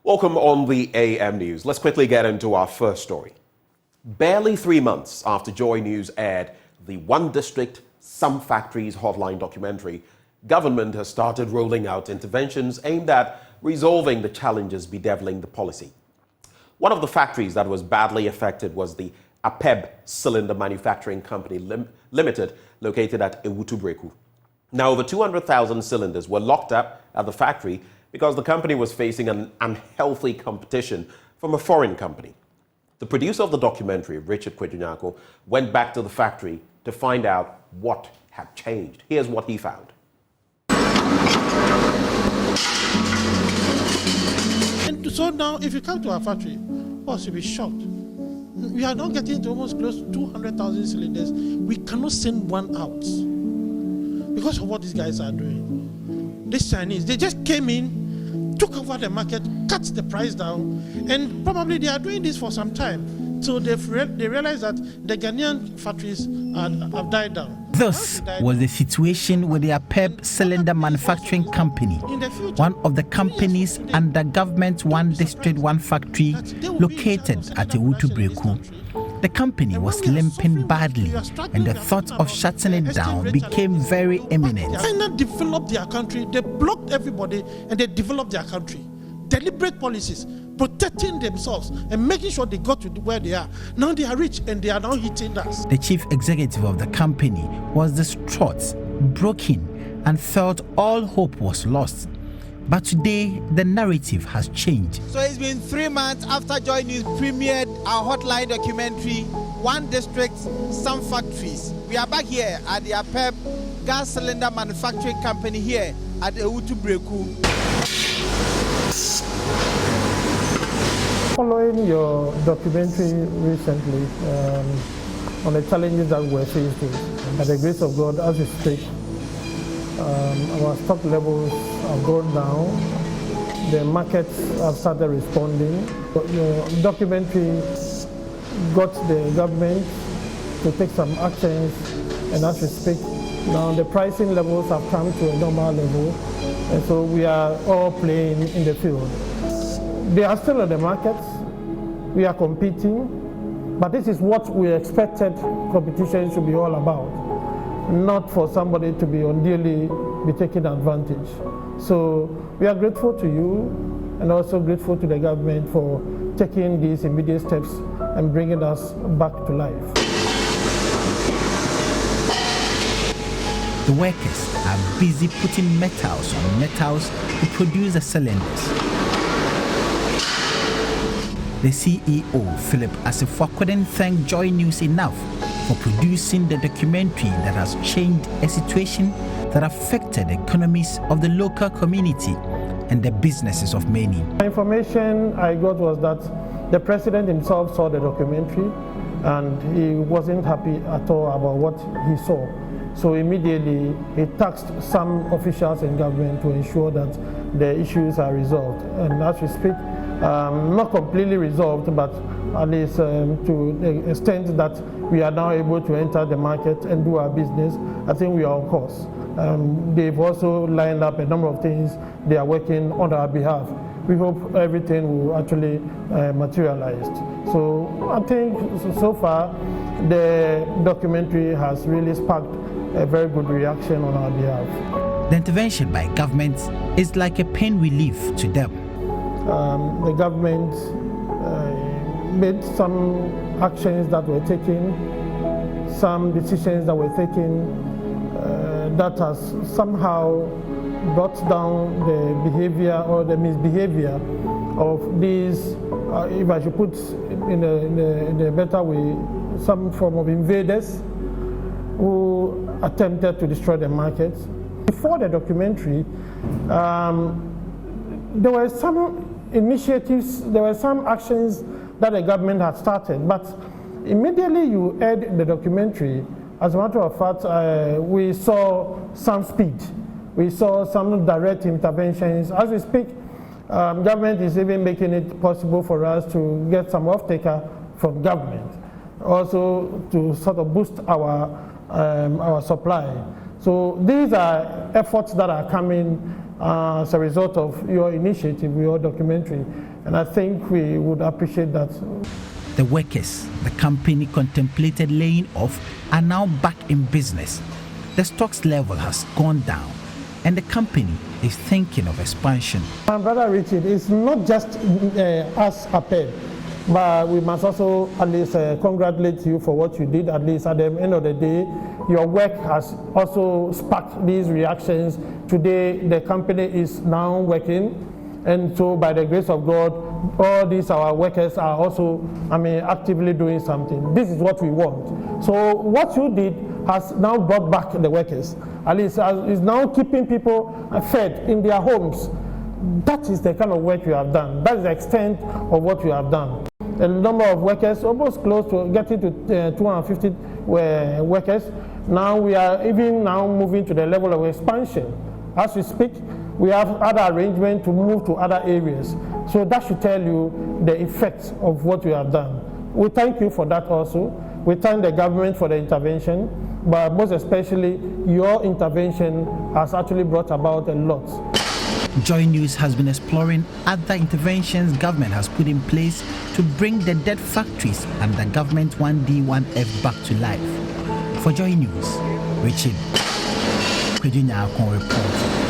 Welcome on the AM News. Let's quickly get into our first story. Barely 3 months after Joy News aired the One District, Some Factories hotline documentary, government has started rolling out interventions aimed at resolving the challenges bedeviling the policy. One of the factories that was badly affected was the APEB Cylinder Manufacturing Company Limited, located at Ewutu-Breku. Now, over 200,000 cylinders were locked up at the factory because the company was facing an unhealthy competition from a foreign company. The producer of the documentary, Richard Kwejunyako, went back to the factory to find out what had changed. Here's what he found. And so now, if you come to our factory, you'll be shocked. We are now getting to almost close to 200,000 cylinders. We cannot send one out because of what these guys are doing. These Chinese, they just came in, took over the market, cut the price down, and probably they are doing this for some time. So they realize that the Ghanaian factories have died down. This was the situation with the APEB Cylinder Manufacturing Company, one of the companies under government One District, One Factory located at Ewutu-Breku. The company was limping badly, and the thought of shutting it down became very imminent. China developed their country, they blocked everybody, and they developed their country. Deliberate policies, protecting themselves and making sure they got to where they are. Now they are rich and they are now hitting us. The chief executive of the company was distraught, broken, and felt all hope was lost. But today, the narrative has changed. So it's been 3 months after Joy News premiered our hotline documentary, One District, Some Factories. We are back here at the APEB Gas Cylinder Manufacturing Company here at Ewutu-Breku. Following your documentary recently on the challenges that we're faced with, by the grace of God, as we speak, our stock levels have gone down. The markets have started responding. Your documentary got the government to take some actions, and as we speak, now the pricing levels have come to a normal level, and so we are all playing in the field. They are still in the markets. We are competing, but this is what we expected competition should be all about. Not for somebody to be unduly be taking advantage. So we are grateful to you and also grateful to the government for taking these immediate steps and bringing us back to life. The workers are busy putting metals on metals to produce the cylinders. The CEO, Philip Asifo, couldn't thank Joy News enough for producing the documentary that has changed a situation that affected the economies of the local community and the businesses of many. The information I got was that the president himself saw the documentary and he wasn't happy at all about what he saw. So immediately he tasked some officials in government to ensure that the issues are resolved. And as we speak, not completely resolved, but at least to the extent that we are now able to enter the market and do our business, I think we are on course. They've also lined up a number of things they are working on our behalf. We hope everything will actually materialize. So I think so far the documentary has really sparked a very good reaction on our behalf. The intervention by government is like a pain relief to them. The government made some actions that were taken, some decisions that were taken that has somehow brought down the behavior or the misbehavior of these, if I should put in a better way, some form of invaders who attempted to destroy the markets. Before the documentary, there were some initiatives, there were some actions that the government had started, but immediately you aired the documentary, as a matter of fact, we saw some speed. We saw some direct interventions. As we speak, government is even making it possible for us to get some off-taker from government, also to sort of boost our supply. So these are efforts that are coming as a result of your initiative, your documentary. And I think we would appreciate that. The workers the company contemplated laying off are now back in business. The stocks level has gone down, and the company is thinking of expansion. My brother Richard, it's not just us APEB, but we must also at least congratulate you for what you did. At least at the end of the day, your work has also sparked these reactions. Today, the company is now working, and so by the grace of God, all these our workers are also, actively doing something. This is what we want. So what you did has now brought back the workers. At least is now keeping people fed in their homes. That is the kind of work you have done. That is the extent of what you have done. The number of workers almost close to getting to 250 workers. Now we are even now moving to the level of expansion. As we speak, we have other arrangements to move to other areas. So that should tell you the effects of what we have done. We thank you for that also. We thank the government for the intervention, but most especially your intervention has actually brought about a lot. Joy News has been exploring other interventions government has put in place to bring the dead factories under government 1D1F back to life. For Joy News, Richard Kwejunya report.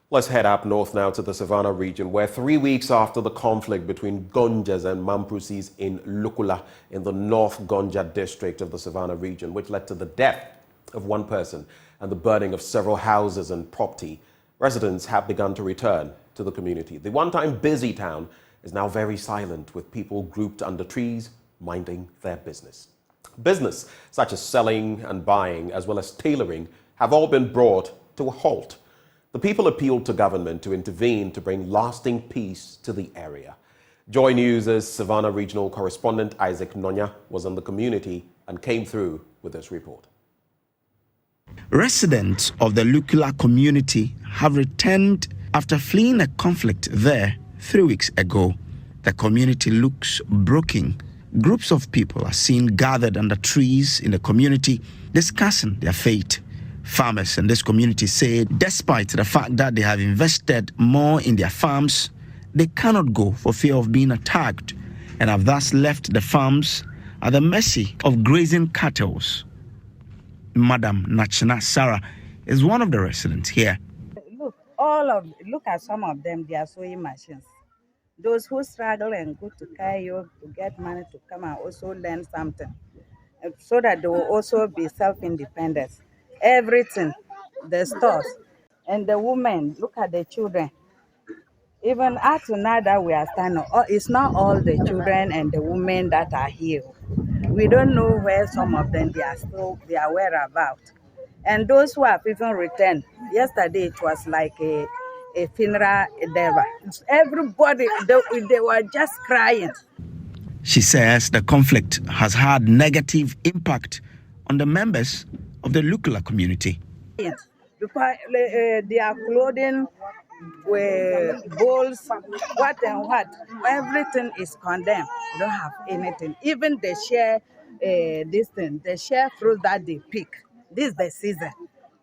Let's head up north now to the Savannah region, where 3 weeks after the conflict between Gonjas and Mamprusis in Lukula in the North Gonja district of the Savannah region, which led to the death of one person and the burning of several houses and property, residents have begun to return to the community. The one-time busy town is now very silent, with people grouped under trees, minding their business. Business such as selling and buying, as well as tailoring, have all been brought to a halt. The people appealed to government to intervene to bring lasting peace to the area. Joy News' Savannah regional correspondent Isaac Nonya was in the community and came through with this report. Residents of the Lukula community have returned after fleeing a conflict there 3 weeks ago. The community looks broken. Groups of people are seen gathered under trees in the community discussing their fate. Farmers in this community say despite the fact that they have invested more in their farms, they cannot go for fear of being attacked and have thus left the farms at the mercy of grazing cattle. Madam Nachina Sarah is one of the residents here. Look at some of them, they are sewing machines. Those who struggle and go to Cairo to get money to come and also learn something, so that they will also be self-independent. Everything, the stores, and the women, look at the children. Even up to now that we are standing, it's not all the children and the women that are here. We don't know where some of them they are whereabouts. And those who have even returned, yesterday it was like a funeral endeavor. Everybody, they were just crying. She says the conflict has had negative impact on the members of the Lukula community. Because their clothing, bowls, what and what, everything is condemned. They don't have anything. Even they share they share fruit that they pick. This is the season.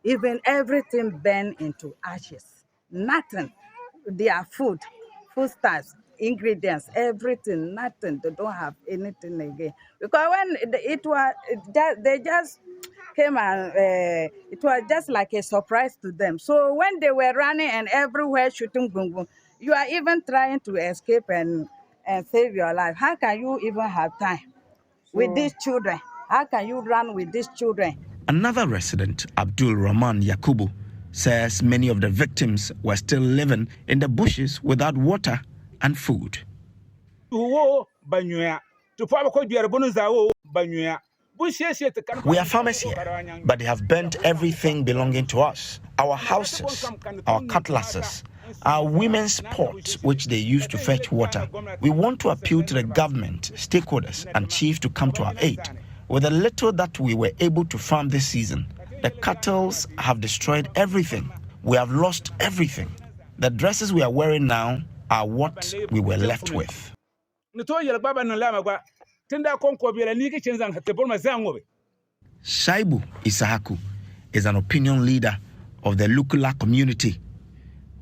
Even everything burned into ashes. Nothing. Their foodstuffs, ingredients, everything, nothing. They don't have anything again. Because when they just came and it was just like a surprise to them. So when they were running and everywhere shooting boom boom, you are even trying to escape and save your life. How can you even have time with these children? How can you run with these children? Another resident, Abdul Rahman Yakubu, says many of the victims were still living in the bushes without water and food. We are farmers here, but they have burnt everything belonging to us. Our houses, our cutlasses, our women's pots, which they use to fetch water. We want to appeal to the government, stakeholders, and chiefs to come to our aid. With the little that we were able to farm this season, the cattle have destroyed everything. We have lost everything. The dresses we are wearing now are what we were left with. Shaibu Isahaku is an opinion leader of the Lukula community.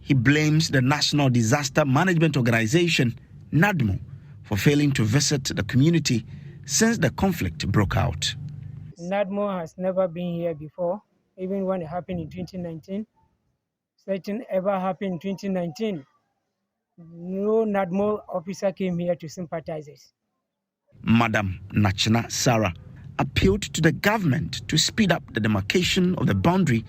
He blames the National Disaster Management Organization, NADMO, for failing to visit the community since the conflict broke out. NADMO has never been here before, even when it happened in 2019. Something ever happened in 2019. No NADMO officer came here to sympathize us. Madam Nachna Sarah appealed to the government to speed up the demarcation of the boundary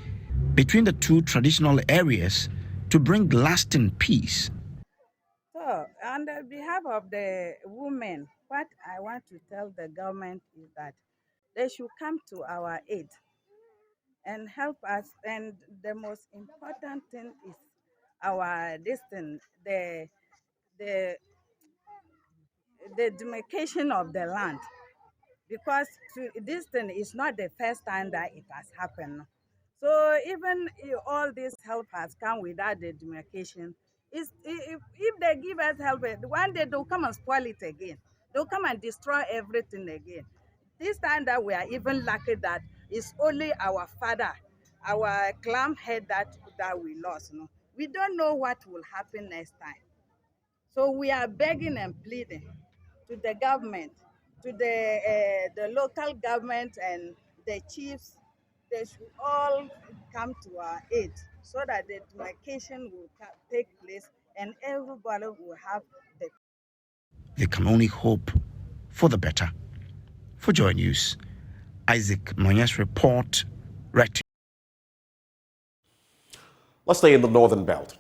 between the two traditional areas to bring lasting peace. So, on the behalf of the women, what I want to tell the government is that they should come to our aid and help us. And the most important thing is our distance, the demarcation of the land, because this thing is not the first time that it has happened. So even if all this help has come without the demarcation, if they give us help, one day they'll come and spoil it again. They'll come and destroy everything again. This time that we are even lucky that it's only our father, our clan head that we lost. No? We don't know what will happen next time. So we are begging and pleading to the government, to the local government and the chiefs. They should all come to our aid so that the demarcation will take place and everybody will have the. They can only hope for the better. For Joy News, Isaac Manya's report. Let's stay in the northern belt.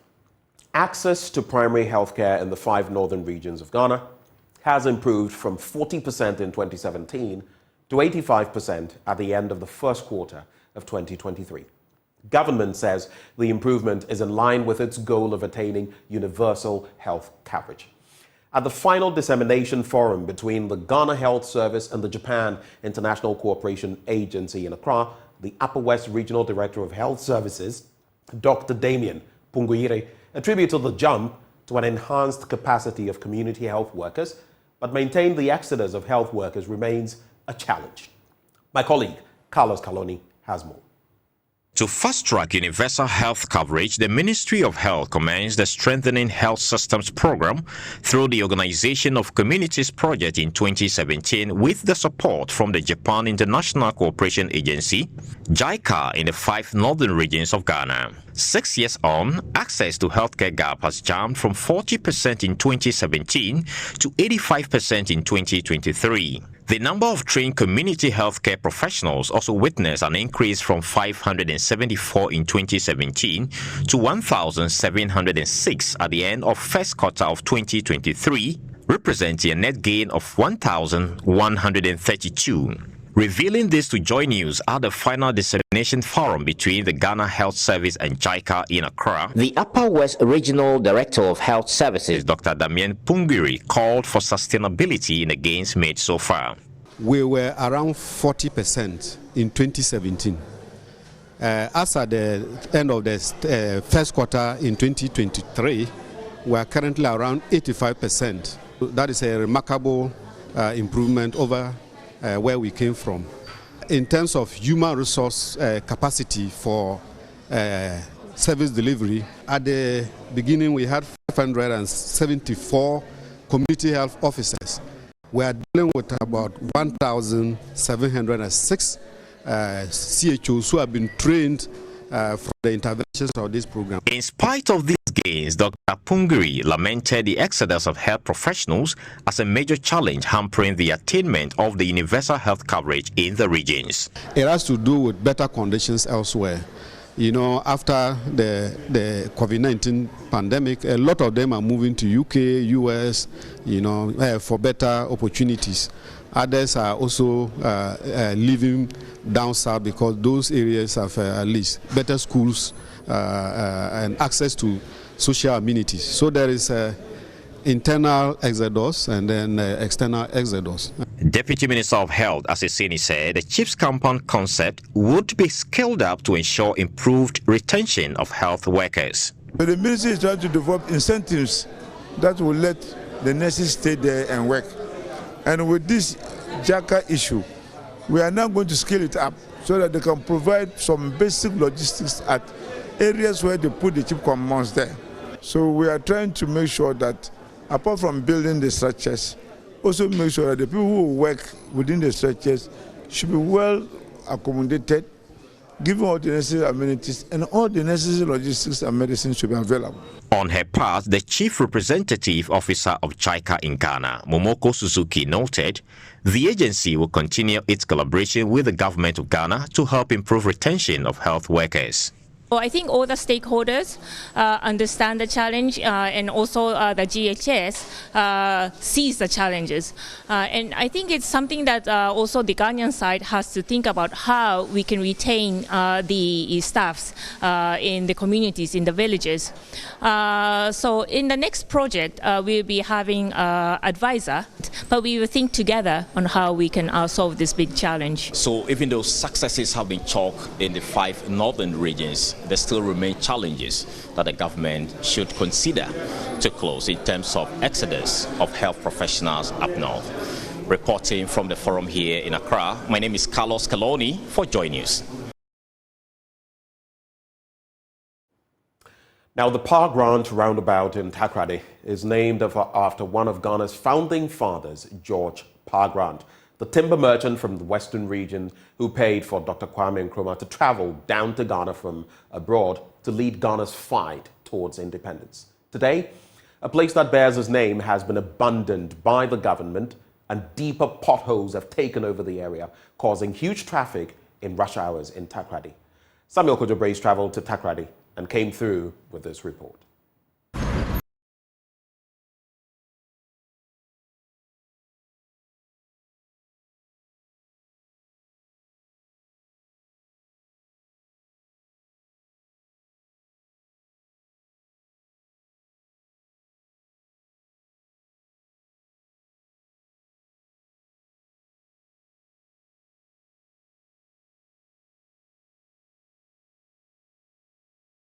Access to primary healthcare in the 5 northern regions of Ghana has improved from 40% in 2017 to 85% at the end of the first quarter of 2023. Government says the improvement is in line with its goal of attaining universal health coverage. At the final dissemination forum between the Ghana Health Service and the Japan International Cooperation Agency in Accra, the Upper West Regional Director of Health Services, Dr. Damien Punguire, attributed the jump to an enhanced capacity of community health workers, but maintained the exodus of health workers remains a challenge. My colleague, Carlos Caloni, has more. To fast-track universal health coverage, the Ministry of Health commenced the Strengthening Health Systems program through the Organization of Communities project in 2017 with the support from the Japan International Cooperation Agency, JICA, in the 5 northern regions of Ghana. 6 years on, access to healthcare gap has jumped from 40% in 2017 to 85% in 2023. The number of trained community healthcare professionals also witnessed an increase from 574 in 2017 to 1,706 at the end of first quarter of 2023, representing a net gain of 1,132. Revealing this to Joy News at the final dissemination forum between the Ghana Health Service and JICA in Accra, the Upper West Regional Director of Health Services, Dr. Damien Punguire, called for sustainability in the gains made so far. We were around 40% in 2017. As at the end of the first quarter in 2023, we are currently around 85%. That is a remarkable improvement over where we came from. In terms of human resource capacity for service delivery, at the beginning we had 574 community health officers. We are dealing with about 1,706 CHOs who have been trained for the interventions of this program. In spite of these gains, Dr. Punguire lamented the exodus of health professionals as a major challenge hampering the attainment of the universal health coverage in the regions. It has to do with better conditions elsewhere. You know, after the COVID-19 pandemic, a lot of them are moving to UK, US, you know, for better opportunities. Others are also living down south because those areas have at least better schools and access to social amenities. So there is internal exodus and then external exodus. Deputy Minister of Health, Asesini, said the Chiefs Compound concept would be scaled up to ensure improved retention of health workers. The ministry is trying to develop incentives that will let the nurses stay there and work. And with this Jaka issue, we are now going to scale it up so that they can provide some basic logistics at areas where they put the cheap compounds there. So we are trying to make sure that apart from building the structures, also make sure that the people who work within the structures should be well accommodated, given all the necessary amenities, and all the necessary logistics and medicine should be available. On her part, the Chief Representative Officer of JICA in Ghana, Momoko Suzuki, noted the agency will continue its collaboration with the government of Ghana to help improve retention of health workers. I think all the stakeholders understand the challenge, and also the GHS sees the challenges. And I think it's something that also the Ghanaian side has to think about how we can retain the staffs in the communities, in the villages. So in the next project, we'll be having an advisor, but we will think together on how we can solve this big challenge. So even though successes have been chalked in the 5 northern regions, there still remain challenges that the government should consider to close in terms of exodus of health professionals up north. Reporting from the forum here in Accra, my name is Carlos Caloni for Joy News. Now, the Park Ranch roundabout in Takoradi is named after one of Ghana's founding fathers, George Park Grant, the timber merchant from the western region who paid for Dr. Kwame Nkrumah to travel down to Ghana from abroad to lead Ghana's fight towards independence. Today, a place that bears his name has been abandoned by the government, and deeper potholes have taken over the area, causing huge traffic in rush hours in Takoradi. Samuel Kojo-Brace traveled to Takoradi and came through with this report.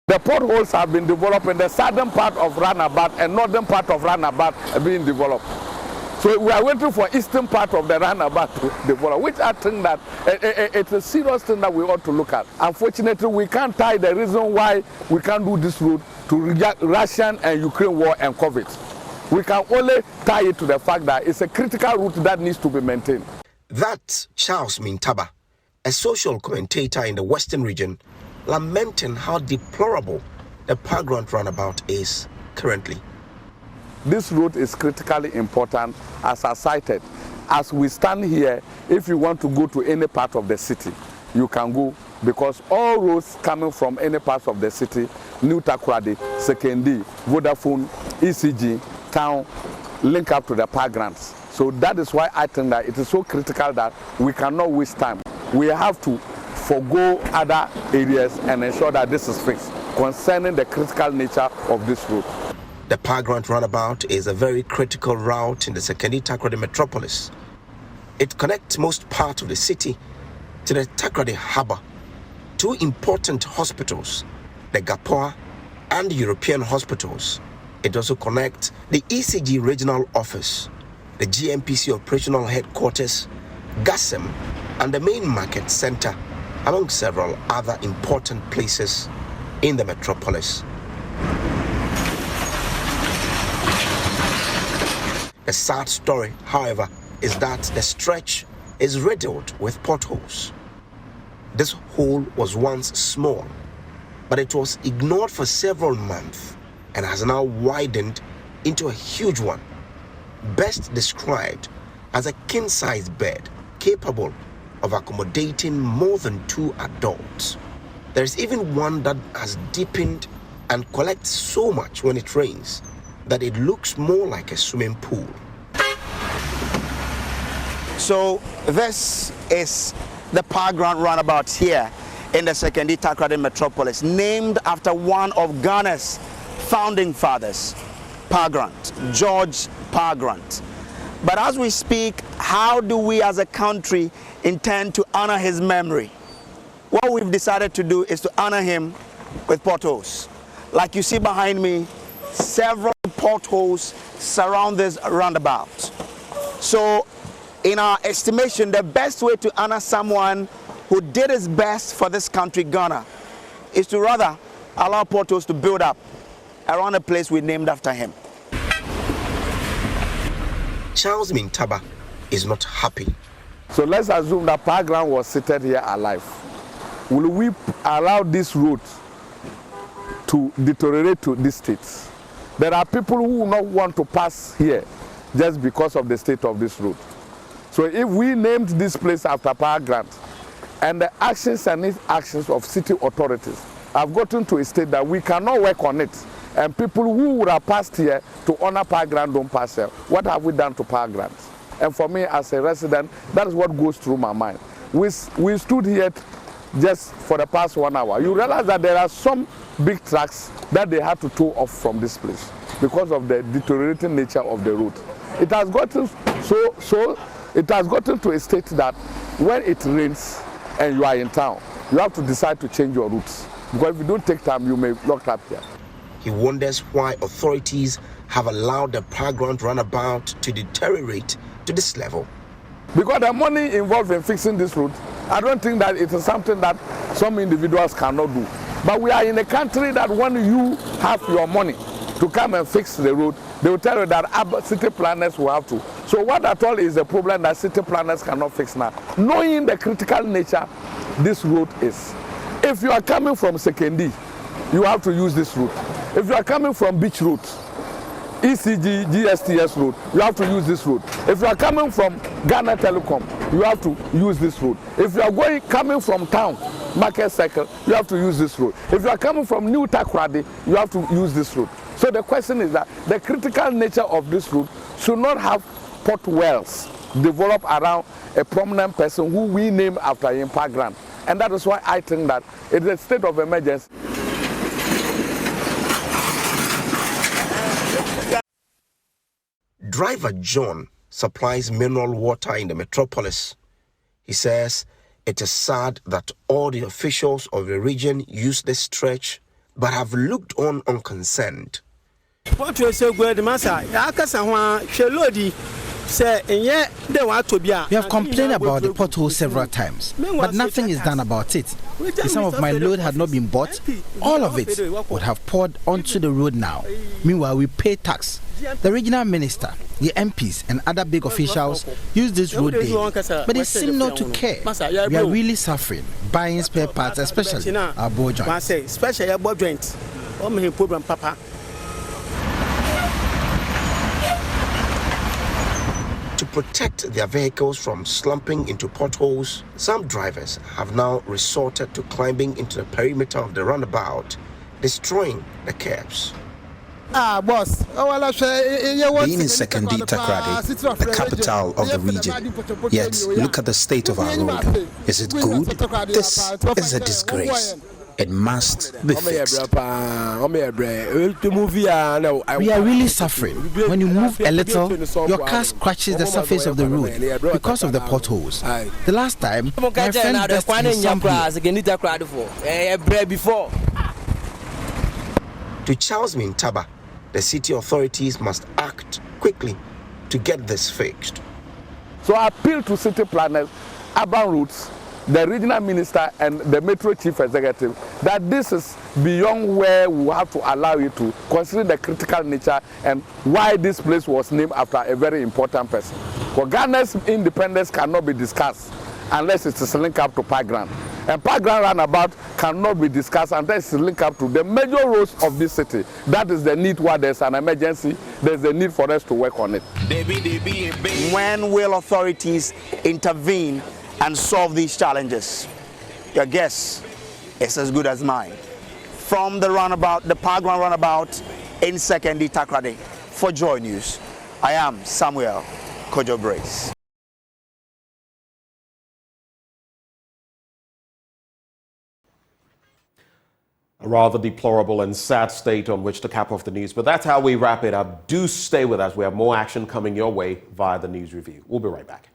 The potholes have been developed in the southern part of Runabout and northern part of Runabout being developed. So we are waiting for eastern part of the Runabout to develop, which I think that it's a serious thing that we ought to look at. Unfortunately, we can't tie the reason why we can't do this route to Russian and Ukraine war and COVID. We can only tie it to the fact that it's a critical route that needs to be maintained. That's Charles Mintaba, a social commentator in the Western region, lamenting how deplorable the Park Ranch roundabout is currently. This route is critically important, as I cited. As we stand here, if you want to go to any part of the city, you can go, because all roads coming from any part of the city, New Takoradi, Sekendi, Vodafone, ECG, town, link up to the Park Ranch. So that is why I think that it is so critical that we cannot waste time. We have to forgo other areas and ensure that this is fixed concerning the critical nature of this route. The Park Ranch roundabout is a very critical route in the Sekendi Takoradi metropolis. It connects most part of the city to the Takoradi harbour, 2 important hospitals, the Gapoa and European hospitals. It also connects the ECG regional office, the GMPC operational headquarters, GASEM, and the main market centre, among several other important places in the metropolis. The sad story, however, is that the stretch is riddled with potholes. This hole was once small, but it was ignored for several months and has now widened into a huge one, best described as a king-sized bed capable of accommodating more than 2 adults. There is even one that has deepened and collects so much when it rains that it looks more like a swimming pool. So this is the Park Ranch roundabout here in the Sekendi Takoradi metropolis, named after one of Ghana's founding fathers, Park Grant, George Park Grant. But as we speak, how do we as a country intend to honor his memory? What we've decided to do is to honor him with potholes. Like you see behind me, several potholes surround this roundabout. So, in our estimation, the best way to honor someone who did his best for this country, Ghana, is to rather allow potholes to build up around a place we named after him. Charles Mintaba is not happy. So let's assume that Parkland was seated here alive. Will we allow this road to deteriorate to this state? There are people who will not want to pass here just because of the state of this road. So if we named this place after Parkland, and the actions and inactions of city authorities have gotten to a state that we cannot work on it, and people who would have passed here to honor Parkland don't pass here, what have we done to Parkland? And for me as a resident, that is what goes through my mind. We stood here just for the past 1 hour. You realize that there are some big trucks that they had to tow off from this place because of the deteriorating nature of the road. It has gotten it has gotten to a state that when it rains and you are in town, you have to decide to change your routes, because if you don't take time, you may be locked up here. He wonders why authorities have allowed the Parkland runabout to deteriorate to this level. Because the money involved in fixing this road, I don't think that it is something that some individuals cannot do. But we are in a country that when you have your money to come and fix the road, they will tell you that city planners will have to. So what at all is the problem that city planners cannot fix now? Knowing the critical nature this road is. If you are coming from Sekendi, you have to use this route. If you are coming from Beach Road, ECG, GSTS road, you have to use this road. If you are coming from Ghana Telecom, you have to use this road. If you are coming from town, Market Circle, you have to use this road. If you are coming from New Takoradi, you have to use this road. So the question is that the critical nature of this road should not have potholes develop around a prominent person who we name after him, Parkland. And that is why I think that it is a state of emergency. Driver John supplies mineral water in the metropolis. He says it is sad that all the officials of the region use this stretch but have looked on unconcerned. We have complained about the potholes several times, but nothing is done about it. If some of my load had not been bought, all of it would have poured onto the road now. Meanwhile, we pay tax. The regional minister, the MPs, and other big officials use this road daily, but they seem not to care. We are really suffering, buying spare parts, especially our ball joints. To protect their vehicles from slumping into potholes, some drivers have now resorted to climbing into the perimeter of the roundabout, destroying the curbs. Being in Sekendi Takoradi, the capital of the region, yet look at the state of our road. Is it good? This is a disgrace. It must be fixed. We are really suffering. When you move a little, your car scratches the surface of the road because of the potholes. The last time, my friend dusted his sump here. To Charles Mintaba, the city authorities must act quickly to get this fixed. So I appeal to city planners, urban routes, the regional minister and the metro chief executive that this is beyond where we have to allow you to, considering the critical nature and why this place was named after a very important person. For Ghana's independence cannot be discussed unless it is linked up to Parkland. And Parkland roundabout cannot be discussed unless it's linked up to the major roads of this city. That is the need where there's an emergency, there's a need for us to work on it. When will authorities intervene and solve these challenges? Your guess is as good as mine. From the roundabout, the Parkland roundabout in Sekendi Takoradi, for Joy News, I am Samuel Kojo Brace. A rather deplorable and sad state on which to cap off the news, but that's how we wrap it up. Do stay with us. We have more action coming your way via the News Review. We'll be right back.